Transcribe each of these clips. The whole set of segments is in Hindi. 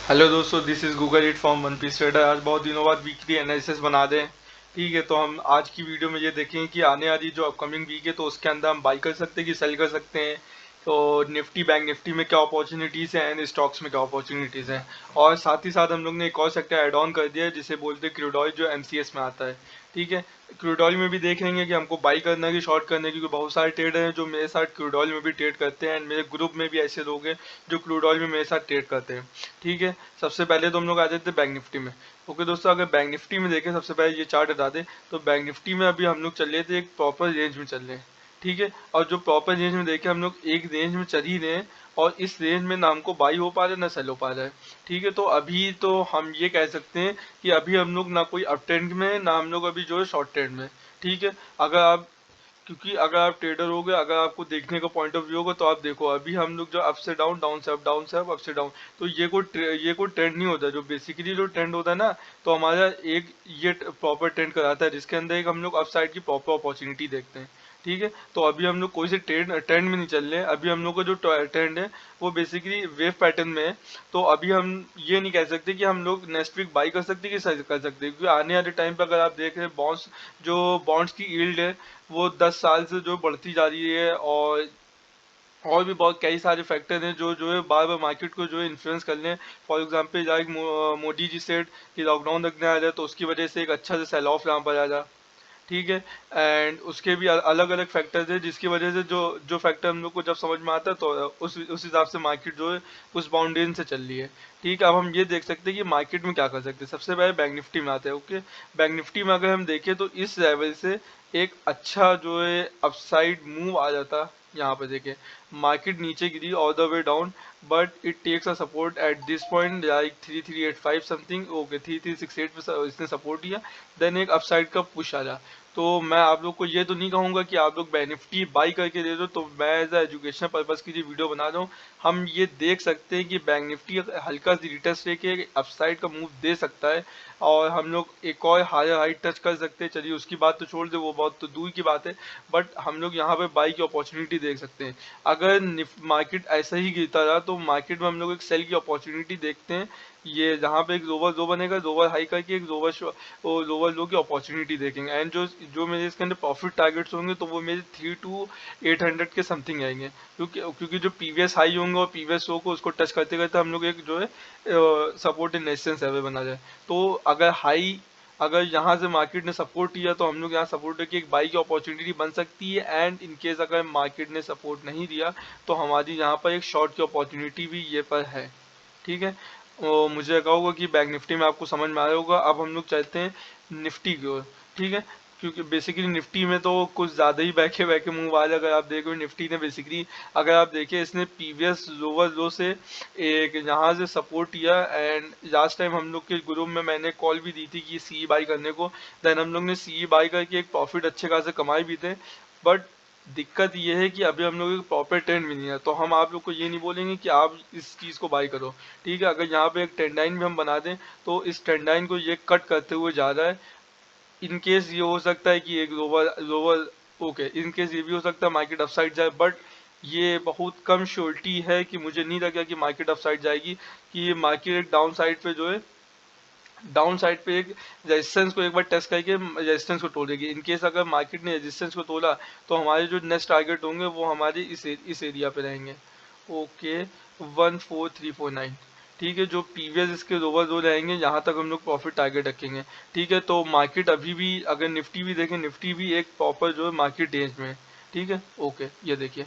हेलो दोस्तों, this is Google it from one piece trader. आज बहुत दिनों बाद वीकली एनालिसिस बना दें। ठीक है, तो हम आज की वीडियो में ये देखेंगे कि आने वाली जो अपकमिंग वीक है तो उसके अंदर हम बाई कर सकते हैं कि सेल कर सकते हैं। तो निफ्टी बैंक निफ्टी में क्या अपॉर्चुनिटीज़ हैं एंड स्टॉक्स में क्या अपॉर्चुनिटीज़ हैं। और साथ ही साथ हम लोग ने एक और सेक्टर ऐड ऑन कर दिया है जिसे बोलते हैं क्रूड ऑयल, जो एमसीएस में आता है। ठीक है, क्रूड ऑयल में भी देख लेंगे कि हमको बाई करना है कि शॉर्ट करना है, क्योंकि बहुत सारे ट्रेडर हैं जो मेरे साथ क्रूड ऑयल में भी ट्रेड करते हैं एंड मेरे ग्रुप में भी ऐसे लोग हैं जो क्रूड ऑयल में मेरे साथ ट्रेड करते हैं। ठीक है, सबसे पहले तो हम लोग आ जाते हैं बैंक निफ्टी में। ओके दोस्तों, अगर बैंक निफ्टी में देखें, सबसे पहले ये चार्ट हटा दें, तो बैंक निफ्टी में अभी हम लोग चल रहे थे एक प्रॉपर रेंज में चल रहे हैं। ठीक है, और जो प्रॉपर रेंज में देखें हम लोग एक रेंज में चल ही रहे हैं, और इस रेंज में ना हमको बाई हो पा रहा है ना सेल हो पा रहा है। ठीक है, तो अभी तो हम ये कह सकते हैं कि अभी हम लोग ना कोई अप ट्रेंड में है, ना हम लोग अभी जो है शॉर्ट ट्रेंड में। ठीक है, अगर आप क्योंकि अगर आप ट्रेडर हो गए, अगर आपको देखने का पॉइंट ऑफ व्यू होगा तो आप देखो अभी हम लोग जो अप से डाउन, डाउन से अप, डाउन से अप, अप से डाउन, तो ये कोई ट्रेंड नहीं होता। जो बेसिकली जो ट्रेंड होता है ना, तो हमारा एक ये प्रॉपर ट्रेंड कराता है जिसके अंदर एक हम लोग अपसाइड की प्रॉपर अपॉर्चुनिटी देखते हैं। ठीक है, तो अभी हम लोग कोई से ट्रेंड में नहीं चल रहे हैं। अभी हम लोग का जो ट्रेंड है वो बेसिकली वेव पैटर्न में है। तो अभी हम ये नहीं कह सकते कि हम लोग नेक्स्ट वीक बाई कर सकते कि सेल कर सकते, क्योंकि आने वाले टाइम पे अगर आप देख रहे हैं बॉन्ड्स, जो बॉन्ड्स की यील्ड है वो 10 साल से जो बढ़ती जा रही है। और भी बहुत कई सारे फैक्टर हैं जो है बार बार मार्केट को जो है इन्फ्लुएंस कर रहे हैं। For example like Modi ji said कि लॉकडाउन लगने आ जाए तो उसकी वजह से एक अच्छा से सेल ऑफ यहाँ पर आ जा। ठीक है, एंड उसके भी अलग अलग फैक्टर्स है जिसकी वजह से जो जो फैक्टर हम लोग को जब समझ में आता है तो उस हिसाब से मार्केट जो है उस बाउंड्री से चल रही है। ठीक है, अब हम ये देख सकते हैं कि मार्केट में क्या कर सकते हैं। सबसे पहले बैंक निफ्टी में आते हैं। ओके, बैंक निफ्टी में अगर हम देखें तो इस लेवल से एक अच्छा जो है अपसाइड मूव आ जाता। यहाँ पे देखें, मार्केट नीचे गिरी all the way down, but it takes a support at this point like 3385 something. Okay, 3368 पे इसने सपोर्ट दिया, देन एक अपसाइड का पुश आया। तो मैं आप लोग को ये तो नहीं कहूंगा कि आप लोग निफ्टी बाई करके दे दो, तो मैं एज अ एजुकेशनल पर्पज के लिए वीडियो बना रहा हूँ। हम ये देख सकते हैं कि बैंक निफ्टी हल्का सी रिटर्न लेके अपसाइड का मूव दे सकता है, और हम लोग एक और हायर हाइट टच कर सकते हैं। चलिए उसकी बात तो छोड़ दे, वो बहुत तो दूर की बात है, बट हम लोग यहाँ पे बाई की अपॉर्चुनिटी देख सकते हैं। अगर मार्केट ऐसा ही गिरता रहा तो मार्केट में हम लोग एक सेल की अपॉर्चुनिटी देखते हैं। ये जहाँ पे एक लोअर लो बनेगा, लोअर हाई करके एक लोअर लो की अपॉर्चुनिटी देखेंगे, एंड जो जो मेरे इसके अंदर प्रॉफिट टारगेट्स होंगे तो वो मेरे 3 to 800 के समथिंग आएंगे। क्योंकि जो प्रीवियस हाई होंगे और प्रीवियस लो को उसको टच करते करते हम लोग एक जो है सपोर्ट एंड रेजिस्टेंस लेवल बना जाए। तो अगर यहाँ से मार्केट ने सपोर्ट किया तो हम लोग यहाँ सपोर्ट की एक बाई की अपॉर्चुनिटी बन सकती है, एंड इन केस अगर मार्केट ने सपोर्ट नहीं दिया तो हमारी यहाँ पर एक शॉर्ट की अपॉर्चुनिटी भी ये पर है। ठीक है, मुझे लगा होगा कि बैंक निफ्टी में आपको समझ में आया होगा। अब हम लोग चलते हैं निफ्टी की ओर। ठीक है, क्योंकि बेसिकली निफ्टी में तो कुछ ज़्यादा ही बैके बैके मूव आया। अगर आप देखो निफ्टी ने बेसिकली, अगर आप देखें, इसने प्रीवियस लोअर लो से एक यहाँ से सपोर्ट किया, एंड लास्ट टाइम हम लोग के ग्रुप में मैंने कॉल भी दी थी कि सी बाई करने को। देन हम लोग ने सी बाई करके एक प्रॉफिट अच्छे खासे कमाए भी थे। बट दिक्कत ये है कि अभी हम लोग एक प्रॉपर ट्रेंड भी नहीं है, तो हम आप लोग को ये नहीं बोलेंगे कि आप इस चीज़ को बाई करो। ठीक है, अगर यहाँ पे एक ट्रेंड लाइन भी हम बना दें तो इस ट्रेंड लाइन को ये कट करते हुए जा रहा है। इन केस ये हो सकता है कि एक lower lower okay, in case ये भी हो सकता है मार्केट अपसाइड जाए, बट ये बहुत कम श्योरिटी है कि मुझे नहीं लगा कि मार्केट अपसाइड जाएगी। कि मार्केट एक डाउन साइड पे जो है, डाउन साइड पे एक रेजिस्टेंस को एक बार टेस्ट करके रेजिस्टेंस को तोड़ेगी। इन केस अगर मार्केट ने रेजिस्टेंस को तोड़ा तो हमारे जो नेक्स्ट टारगेट होंगे वो हमारे इस एरिया पे रहेंगे। ओके, 14349। ठीक है, जो प्रीवियस इसके लोअर लो रहेंगे यहाँ तक हम लोग प्रॉफिट टारगेट रखेंगे। ठीक है, तो मार्केट अभी भी, अगर निफ्टी भी देखें, निफ्टी भी एक प्रॉपर जो है मार्केट रेंज में है। ठीक है, ओके, ये देखिए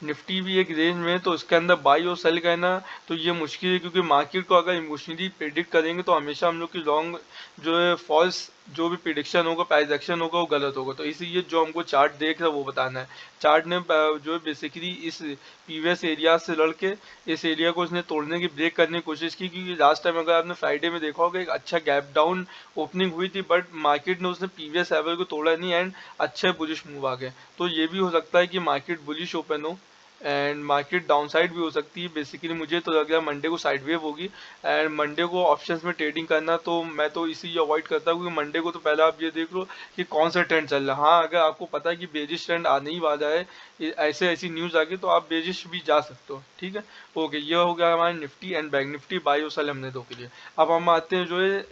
निफ्टी भी एक रेंज में है, तो इसके अंदर बाई और सेल करना तो ये मुश्किल है, क्योंकि मार्केट को अगर इमोशनली प्रिडिक्ट करेंगे तो हमेशा हम लोग की लॉन्ग जो है फॉल्स जो भी प्रिडिक्शन होगा, प्राइस एक्शन होगा, वो गलत होगा। तो इसीलिए जो हमको चार्ट देख रहा है वो बताना है। चार्ट ने जो है बेसिकली इस प्रीवियस एरिया से लड़के इस एरिया को उसने तोड़ने की, ब्रेक करने की कोशिश की, क्योंकि लास्ट टाइम अगर आपने फ्राइडे में देखा होगा एक अच्छा गैप डाउन ओपनिंग हुई थी, बट मार्केट ने उसने प्रीवियस लेवल को तोड़ा नहीं, एंड अच्छे बुलिश मूव आ गए। तो ये भी हो सकता है कि मार्केट बुलिश ओपन हो, एंड मार्केट डाउन साइड भी हो सकती है। बेसिकली मुझे तो लग रहा है मंडे को साइड वेव होगी, एंड मंडे को ऑप्शंस में ट्रेडिंग करना तो मैं तो इसी अवॉइड करता हूँ, क्योंकि मंडे को तो पहले आप ये देख लो कि कौन सा ट्रेंड चल रहा है। हाँ, अगर आपको पता है कि बेरिश ट्रेंड आने ही वाला है, ऐसे ऐसी न्यूज आ गई, तो आप बेरिश भी जा सकते हो, ठीक है। ओके, ये हो गया हमारे Nifty and bank Nifty, buy और सेल हमने दो के लिए। अब हम आते हैं जो है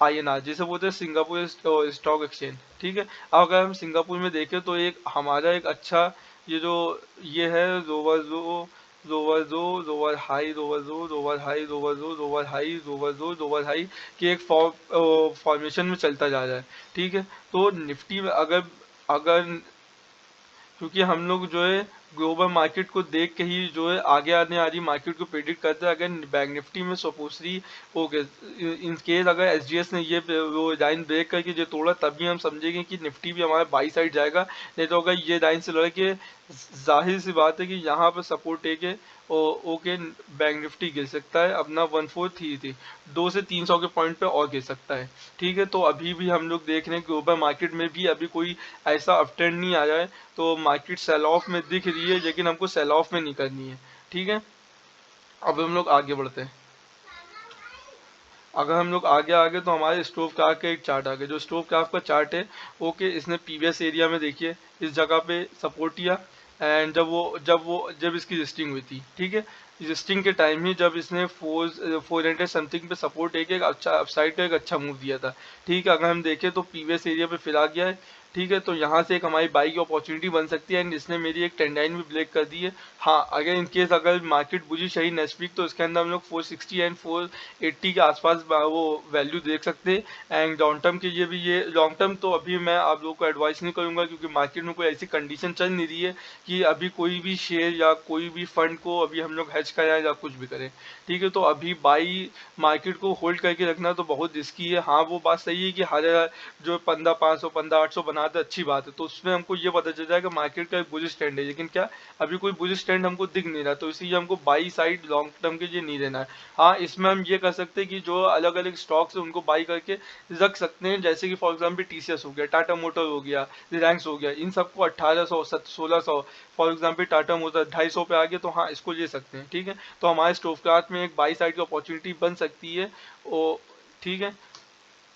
INR, जिसे बोलते हैं सिंगापुर स्टॉक एक्सचेंज, ठीक है। अब अगर हम सिंगापुर में देखें तो एक हमारा एक अच्छा ये जो ये है लोअर लो, लोअर लो, लोअर हाई, लोअर लो, लोअर हाई, लोअर लो, लोअर हाई, लोअर लो, लोअर हाई की एक फॉर्मेशन में चलता जा रहा है, ठीक है। तो निफ्टी में अगर अगर क्योंकि हम लोग जो है ग्लोबल मार्केट को देख के ही जो है आगे आने वाली मार्केट को प्रेडिक्ट करते हैं। अगर बैंक निफ्टी में सपोजली हो गया इन केस अगर SGS ने ये वो लाइन ब्रेक करके जो तोड़ा, तभी हम समझेंगे कि निफ्टी भी हमारे बाई साइड जाएगा। नहीं तो अगर ये लाइन से लड़ के, जाहिर सी बात है कि यहाँ पर सपोर्ट टेके ओके बैंक निफ्टी गिर सकता है अपना 1433 200 से 300 के पॉइंट पे और गिर सकता है, ठीक है। तो अभी भी हम लोग देख रहे हैं ग्लोबल मार्केट में भी अभी कोई ऐसा अपट्रेंड नहीं आया है, तो मार्केट सेल ऑफ में दिख रही है, लेकिन हमको सेल ऑफ में नहीं करनी है, ठीक है। अब हम लोग आगे बढ़ते हैं। अगर हम लोग आगे आगे तो हमारे स्टोव क्राफ्ट का एक चार्ट आ गया। जो स्टोव क्राफ्ट का चार्ट है, ओके, इसने प्रीवियस एरिया में देखिए इस जगह पे सपोर्ट किया, एंड जब इसकी लिस्टिंग हुई थी, ठीक है, लिस्टिंग के टाइम ही जब इसने 400 समथिंग पे सपोर्ट एक अच्छा अपसाइड का एक अच्छा मूव दिया था, ठीक है। अगर हम देखें तो प्रीवियस एरिया पे फिर आ गया है, ठीक है। तो यहाँ से एक हमारी बाई की अपॉर्चुनिटी बन सकती है, एंड इसने मेरी एक ट्रेंड लाइन भी ब्रेक कर दी है। हाँ, अगर इन केस अगर मार्केट बुझी सही नेक्स्ट वीक, तो इसके अंदर हम लोग 460 एंड 480 के आसपास वो वैल्यू देख सकते हैं। एंड लॉन्ग टर्म के लिए भी, ये लॉन्ग टर्म तो अभी मैं आप लोगों को एडवाइस नहीं करूंगा, क्योंकि मार्केट में कोई ऐसी कंडीशन चल नहीं रही है कि अभी कोई भी शेयर या कोई भी फंड को अभी हम लोग हेज कराएं या कुछ भी करें, ठीक है। तो अभी बाई मार्केट को होल्ड करके रखना तो बहुत रिस्की है। हाँ, वो बात सही है कि हर जो 15,500 15,800 बनाते अच्छी बात है, तो उसमें हमको ये पता चल जाएगा मार्केट का एक बुलिश ट्रेंड है, लेकिन क्या अभी कोई बुलिश ट्रेंड हमको दिख नहीं रहा, तो इसलिए हमको बाई साइड लॉन्ग टर्म के लिए नहीं लेना है। हाँ, इसमें हम ये कर सकते हैं कि जो अलग अलग स्टॉक्स है उनको बाई करके रख सकते हैं, जैसे कि फॉर एग्जाम्पल TCS हो गया, टाटा मोटर हो गया, रिलायंस हो गया, इन सबको 1800 1600, फॉर एग्जाम्पल टाटा मोटर 250 पे आ गया, तो हाँ इसको ले सकते हैं, ठीक है। तो हमारे स्टॉक क्लास में एक बाई साइड की अपॉर्चुनिटी बन सकती है, ओ, ठीक है।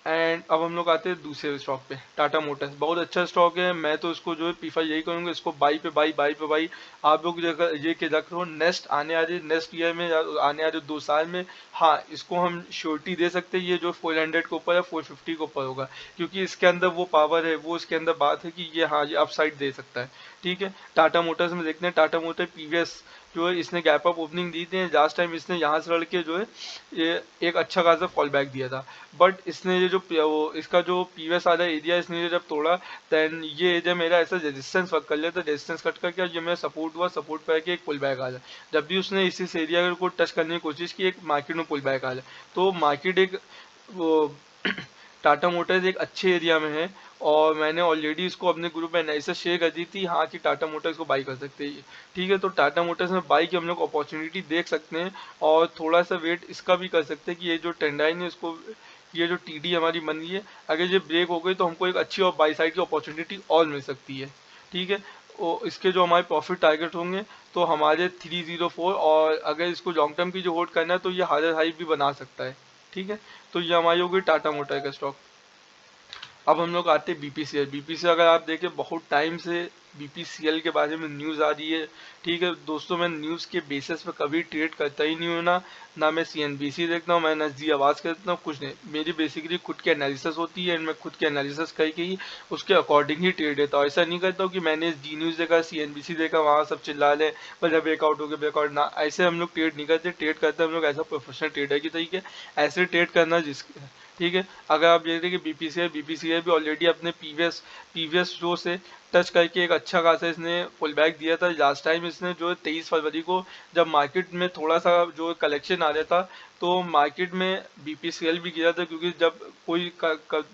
एंड अब हम लोग आते हैं दूसरे स्टॉक पे, टाटा मोटर्स बहुत अच्छा स्टॉक है। मैं तो इसको जो है P5 यही करूंगा, इसको बाई पे बाई, बाई पे बाई। आप लोग ये के रख लो, नेक्स्ट ईयर में, आने वाले 2 साल में, हाँ इसको हम श्योरिटी दे सकते हैं, ये जो 400 के ऊपर है 450 के ऊपर होगा, क्योंकि इसके अंदर वो पावर है, वो इसके अंदर बात है कि ये, हाँ ये अपसाइड दे सकता है, ठीक है। टाटा मोटर्स में देखते हैं, टाटा मोटर प्रीवियस जो है इसने गैप अप ओपनिंग दी थी, लास्ट टाइम इसने यहाँ से लड़के जो है ये एक अच्छा खासा फॉल बैक दिया था, बट इसने ये जो वो इसका जो प्रीवियस वाला एरिया इसने ये जब तोड़ा, देन ये एरिया मेरा ऐसा रेजिस्टेंस वर्क कर लिया था, रेजिस्टेंस कट करके ये मेरा सपोर्ट हुआ, सपोर्ट पे आके एक पुल बैक आ जाए। जब भी उसने इस एरिया को टच करने की कोशिश की, एक मार्केट में पुल बैक आ जाए, तो मार्केट एक वो टाटा मोटर्स एक अच्छे एरिया में है, और मैंने ऑलरेडी इसको अपने ग्रुप में एनालिसिस शेयर कर दी थी, हाँ कि टाटा मोटर्स को बाई कर सकते हैं, ठीक है। तो टाटा मोटर्स में बाई की हम लोग अपॉर्चुनिटी देख सकते हैं, और थोड़ा सा वेट इसका भी कर सकते हैं कि ये जो ट्रेंड लाइन है इसको, ये जो TD हमारी बन रही है, अगर ये ब्रेक हो गई तो हमको एक अच्छी और बाई साइड की अपॉर्चुनिटी और मिल सकती है, ठीक है। इसके जो हमारे प्रॉफिट टारगेट होंगे तो हमारे 304, और अगर इसको लॉन्ग टर्म की जो होल्ड करना है तो ये हायर हाई भी बना सकता है, ठीक है। तो ये हमारी होगी टाटा मोटर का स्टॉक। अब हम लोग आते हैं BPCL। BPCL अगर आप देखें बहुत टाइम से BPCL के बारे में न्यूज़ आ रही है, ठीक है दोस्तों। मैं न्यूज़ के बेसिस पे कभी ट्रेड करता ही नहीं हूँ, ना मैं CNBC देखता हूँ, मैं ना जी आवाज़ करता हूँ, कुछ नहीं। मेरी बेसिकली खुद की एनालिसिस होती है, एंड मैं खुद की एनालिसिस करके ही उसके अकॉर्डिंग ही ट्रेड लेता हूँ। ऐसा नहीं करता हूँ कि मैंने जी न्यूज़ देखा, CNBC देखा, वहाँ सब चिल्ला लें मतलब ब्रेकआउट हो गया, ब्रेकआउट ना, ऐसे हम लोग ट्रेड नहीं करते। ट्रेड करते हम लोग ऐसा प्रोफेशनल ट्रेडर की तरीके, ऐसे ट्रेड करना जिसके, ठीक है। अगर आप देखते हैं कि BPCL भी ऑलरेडी अपने प्रीवियस जो से टच करके एक अच्छा खासा इसने पुल बैक दिया था। लास्ट टाइम इसने जो 23 फरवरी को जब मार्केट में थोड़ा सा जो कलेक्शन आ रहा था, तो मार्केट में BPCL भी गिरा था, क्योंकि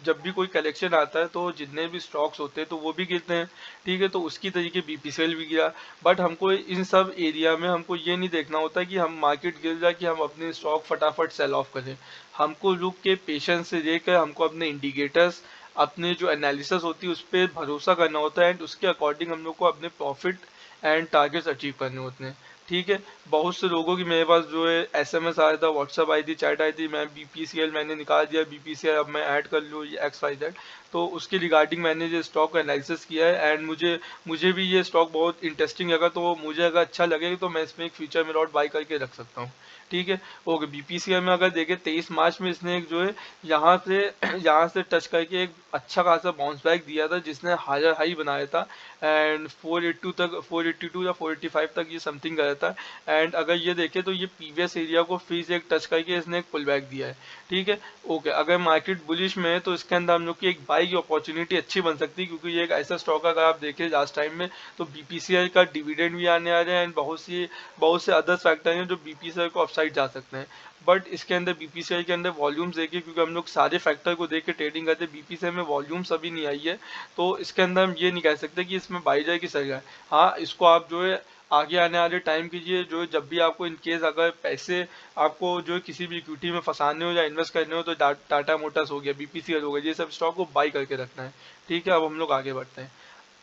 जब भी कोई कलेक्शन आता है तो जितने भी स्टॉक्स होते हैं तो वो भी गिरते हैं, ठीक है। तो उसकी तरीके BPCL भी गिरा, बट हमको इन सब एरिया में हमको ये नहीं देखना होता कि हम मार्केट गिर जाए कि हम अपने स्टॉक फटाफट सेल ऑफ करें। हमको रुक के पेशेंस से देखकर हमको अपने इंडिकेटर्स, अपने जो एनालिसिस होती है उस पर भरोसा करना होता है, एंड उसके अकॉर्डिंग हम लोग को अपने प्रॉफिट एंड टारगेट्स अचीव करने होते हैं। ठीक है, बहुत से लोगों की मेरे पास जो है एसएमएस आया था, व्हाट्सअप आई थी, चैट आई थी, मैं बीपीसीएल मैंने निकाल दिया, बीपीसीएल अब मैं ऐड कर लूँ एक्स वाई जेड। तो उसके रिगार्डिंग मैंने जो स्टॉक एनालिसिस किया है एंड मुझे भी ये स्टॉक बहुत इंटरेस्टिंग लगा, तो मुझे अगर अच्छा लगेगा तो मैं इसमें एक फ्यूचर में लॉट बाई करके रख सकता हूँ। ठीक है, ओके। बीपीसीएल में अगर देखें 23 मार्च में इसने एक जो है यहाँ से यहाँ से टच करके एक अच्छा खासा बाउंस बैक दिया था, जिसने हायर हाई बनाया था एंड 482 तक, 482 या 485 तक ये समथिंग गया था। एंड अगर ये देखें तो ये प्रीवियस एरिया को फिर से एक टच करके इसने एक पुल बैक दिया है। ठीक है, ओके। अगर मार्केट बुलिश में है तो इसके अंदर हम लोग की एक बाई की अपॉर्चुनिटी अच्छी बन सकती है, क्योंकि ये एक ऐसा स्टॉक अगर आप देखें लास्ट टाइम में तो बीपीसीएल का डिविडेंड भी आने आ रहे हैं एंड बहुत से अदर फैक्टर हैं जो बीपीसीएल को अपसाइड जा सकते हैं। बट इसके अंदर बीपीसीएल के अंदर वॉल्यूम्स देखिए, क्योंकि हम लोग सारे फैक्टर को देख के ट्रेडिंग करते हैं, बीपीसीएल में वॉल्यूम्स अभी नहीं आई है, तो इसके अंदर हम ये नहीं कह सकते कि इसमें बाई जाए कि सही जाए। हाँ, इसको आप जो है आगे आने वाले टाइम कीजिए, जो जब भी आपको इन केस अगर पैसे आपको जो किसी भी इक्विटी में फंसाने हो या इन्वेस्ट करने हो, तो टाटा मोटर्स हो गया, बीपीसीएल हो गया, ये सब स्टॉक को बाई करके रखना है। ठीक है, अब हम लोग आगे बढ़ते हैं।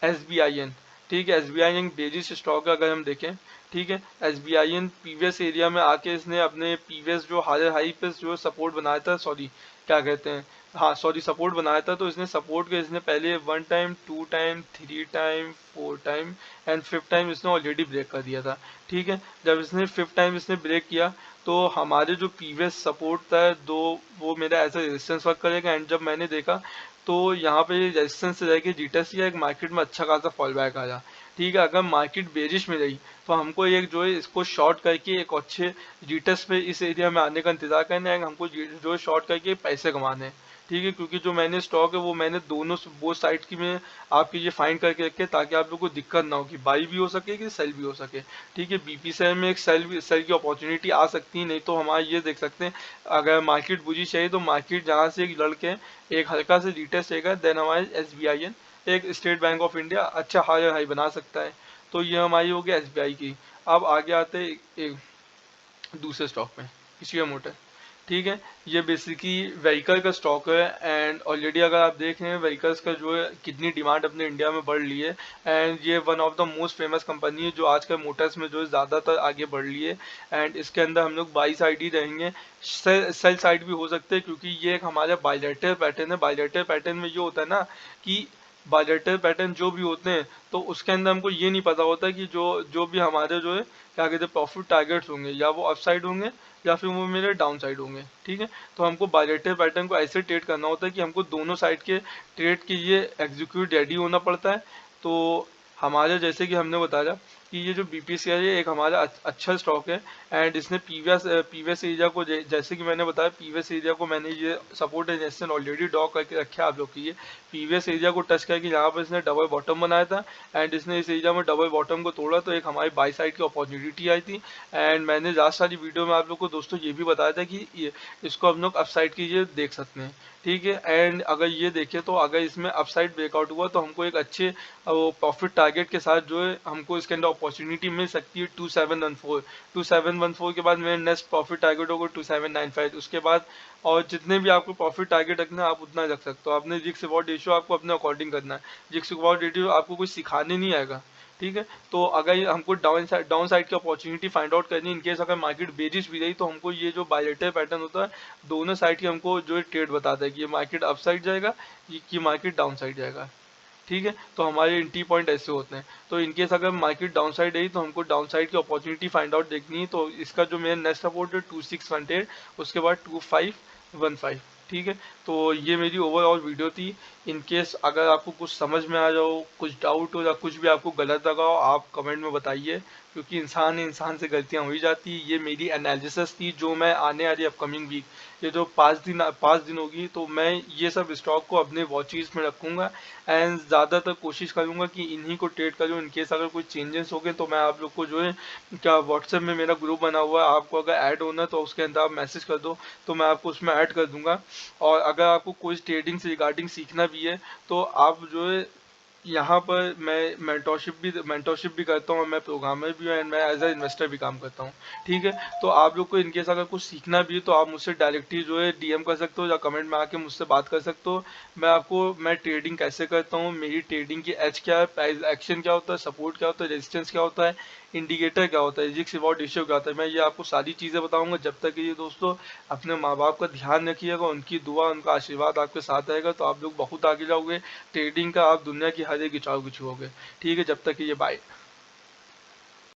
एसबीआईएन, ठीक है, एसबीआईएन बेरिश स्टॉक अगर हम देखें, ठीक है, एसबीआईएन प्रीवियस एरिया में आके इसने अपने प्रीवियस जो हायर हाई पे जो सपोर्ट बनाया था, सॉरी क्या कहते हैं, हाँ सॉरी सपोर्ट बनाया था, तो इसने सपोर्ट के इसने पहले 1 time, 2 time, 3 time, 4 time and 5th time इसने ऑलरेडी ब्रेक कर दिया था। ठीक है, जब इसने 5th टाइम इसने ब्रेक किया तो हमारे जो प्रीवियस सपोर्ट था दो, वो मेरा ऐसा रेजिस्टेंस वर्क करेगा। एंड जब मैंने देखा तो यहाँ पे रेजिस्टेंस से जाके जीटस या एक मार्केट में अच्छा खासा फॉल बैक आया। ठीक है, अगर मार्केट बेरिश में रही तो हमको एक जो है इसको शॉर्ट करके एक अच्छे जीटस पे इस एरिया में आने का इंतजार करना है, हमको जो है शॉर्ट करके पैसे कमाने हैं। ठीक है, क्योंकि जो मैंने स्टॉक है वो मैंने दोनों बोथ साइड की में आपकी ये फाइंड करके रखे, ताकि आप लोग को दिक्कत ना हो कि बाई भी हो सके कि सेल भी हो सके। ठीक है, बीपीसीएल में एक सेल की अपॉर्चुनिटी आ सकती है, नहीं तो हमारा ये देख सकते हैं अगर मार्केट बुझी चाहिए तो मार्केट जहाँ से एक लड़के एक हल्का से रिटेस्ट रहेगा, देन हमारे एसबीआईएन एक स्टेट बैंक ऑफ इंडिया अच्छा हायर हाई बना सकता है। तो ये हमारी हो गई एसबीआई की। अब आगे आते हैं एक दूसरे स्टॉक में, किसी मोटर। ठीक है, ये बेसिकली व्हीकल का स्टॉक है एंड ऑलरेडी अगर आप देख रहे हैं व्हीकल्स का जो है कितनी डिमांड अपने इंडिया में बढ़ रही है एंड ये one of the most famous company है जो आजकल मोटर्स में जो है ज़्यादातर आगे बढ़ रही है। एंड इसके अंदर हम लोग बाई साइड ही रहेंगे, सेल साइड भी हो सकते हैं, क्योंकि ये एक हमारा बायलैटरल पैटर्न है। बायलैटरल पैटर्न में ये होता है ना कि बायलैटरल पैटर्न जो भी होते हैं तो उसके अंदर हमको ये नहीं पता होता कि जो जो भी हमारे जो है क्या कहते हैं प्रॉफिट टारगेट्स होंगे या वो अपसाइड होंगे या फिर वो मेरे डाउन साइड होंगे। ठीक है, तो हमको बायलैटरल पैटर्न को ऐसे ट्रेड करना होता है कि हमको दोनों साइड के ट्रेड के लिए एग्जीक्यूट रेडी होना पड़ता है। तो हमारे जैसे कि हमने बताया कि ये जो बीपीसीआई है एक हमारा अच्छा स्टॉक है एंड इसने पीवीएस एरिया को जैसे कि मैंने बताया पीवीएस एरिया को मैंने ये support and resistance already draw करके रखे आप लोग की। ये पीवीएस एरिया को टच करके यहाँ पर इसने डबल बॉटम बनाया था एंड इसने इस एरिया में डबल बॉटम को तोड़ा, तो एक हमारी बाई साइड की अपॉर्चुनिटी आई थी। एंड मैंने लास्ट सारी वीडियो में आप लोग को दोस्तों ये भी बताया था कि इसको हम लोग अपसाइड की ये देख सकते हैं। ठीक है, एंड अगर ये देखें तो अगर इसमें अपसाइड ब्रेकआउट हुआ तो हमको एक अच्छे प्रॉफिट टारगेट के साथ जो है हमको इसके अंदर अपॉर्चुनिटी मिल सकती है 2714। 2714 के बाद मेरे नेक्स्ट प्रॉफिट टारगेट होगा 2795, उसके बाद और जितने भी आपको प्रॉफिट टारगेट रखना है आप उतना रख सकते हो। आपने रिस्क रिवॉर्ड रेशियो आपको अपने अकॉर्डिंग करना है, रिस्क रिवॉर्ड रेशियो आपको कुछ सिखाने नहीं आएगा। ठीक है, तो अगर हमको डाउन साइड की अपॉर्चुनिटी फाइंड आउट करनी इनकेस अगर मार्केट बेरिश भी रही तो हमको ये जो बायलेटरल पैटर्न होता है दोनों साइड की हमको जो ट्रेड बताता है कि ये मार्केट अप साइड जाएगा कि मार्केट डाउन साइड जाएगा। ठीक है, तो हमारे एंट्री पॉइंट ऐसे होते हैं। तो इनकेस अगर मार्केट डाउन साइड है तो हमको डाउन साइड की अपॉर्चुनिटी फाइंड आउट देखनी है। तो इसका जो मेरा नेक्स्ट सपोर्ट है 2618, उसके बाद 2515। ठीक है, तो ये मेरी ओवरऑल वीडियो थी। इनकेस अगर आपको कुछ समझ में आ जाओ, कुछ डाउट हो या कुछ भी आपको गलत लगा हो आप कमेंट में बताइए, क्योंकि इंसान से गलतियां हो ही जाती है। ये मेरी एनालिसिस थी जो मैं आने वाली अपकमिंग वीक, ये जो 5 दिन होगी तो मैं ये सब स्टॉक को अपने वॉचेस में रखूंगा एंड ज़्यादातर कोशिश करूंगा कि इन्हीं को ट्रेड करूं। इनकेस अगर कोई चेंजेस हो गए तो मैं आप लोग को जो है क्या व्हाट्सएप में मेरा ग्रुप बना हुआ है, आपको अगर ऐड होना है तो उसके अंदर आप मैसेज कर दो तो मैं आपको उसमें ऐड कर दूंगा। और अगर आपको कोई ट्रेडिंग से रिगार्डिंग सीखना भी है तो आप जो है यहाँ पर मैं मेंटोरशिप भी करता हूँ, मैं प्रोग्रामर भी हूँ एंड मैं एज अ इन्वेस्टर भी काम करता हूँ। ठीक है, तो आप लोग को इनकेस अगर कुछ सीखना भी है तो आप मुझसे डायरेक्टली जो है डीएम कर सकते हो या कमेंट में आके मुझसे बात कर सकते हो। मैं ट्रेडिंग कैसे करता हूँ, मेरी ट्रेडिंग की एज क्या है, प्राइस एक्शन क्या होता है, सपोर्ट क्या होता है, रेजिस्टेंस क्या होता है, इंडिकेटर क्या होता है, रिस्क रिवॉर्ड रेशियो क्या होता है, मैं ये आपको सारी चीज़ें बताऊंगा। जब तक ये दोस्तों अपने माँ बाप का ध्यान रखिएगा, उनकी दुआ उनका आशीर्वाद आपके साथ रहेगा तो आप लोग बहुत आगे जाओगे। ट्रेडिंग का आप दुनिया की हर एक इच्छाओं को छुओगे। ठीक है, जब तक ये बाय।